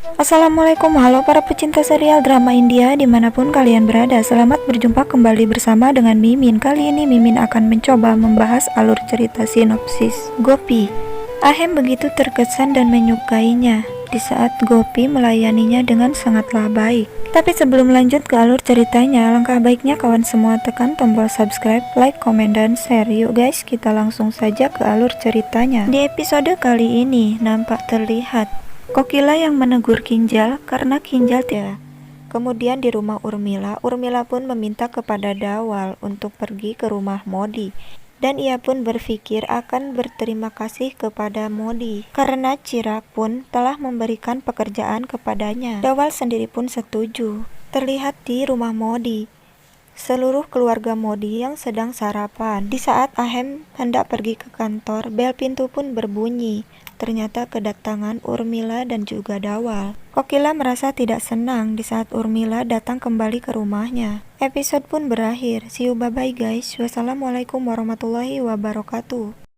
Assalamualaikum, halo para pecinta serial drama India dimanapun kalian berada. Selamat berjumpa kembali bersama dengan Mimin. Kali ini Mimin akan mencoba membahas alur cerita sinopsis Gopi. Ahem begitu terkesan dan menyukainya di saat Gopi melayaninya dengan sangatlah baik. Tapi sebelum lanjut ke alur ceritanya, alangkah baiknya kawan semua tekan tombol subscribe, like, komen, dan share. Yuk guys, kita langsung saja ke alur ceritanya. Di episode kali ini nampak terlihat Kokila yang menegur Kinjal karena Kinjal tidak. Kemudian di rumah Urmila, Urmila pun meminta kepada Dawal untuk pergi ke rumah Modi. Dan ia pun berpikir akan berterima kasih kepada Modi karena Chirag pun telah memberikan pekerjaan kepadanya. Dawal sendiri pun setuju. Terlihat di rumah Modi, seluruh keluarga Modi yang sedang sarapan. Di saat Ahem hendak pergi ke kantor, bel pintu pun berbunyi. Ternyata kedatangan Urmila dan juga Dawal. Kokila merasa tidak senang di saat Urmila datang kembali ke rumahnya. Episode pun berakhir. See you, bye bye guys. Wassalamualaikum warahmatullahi wabarakatuh.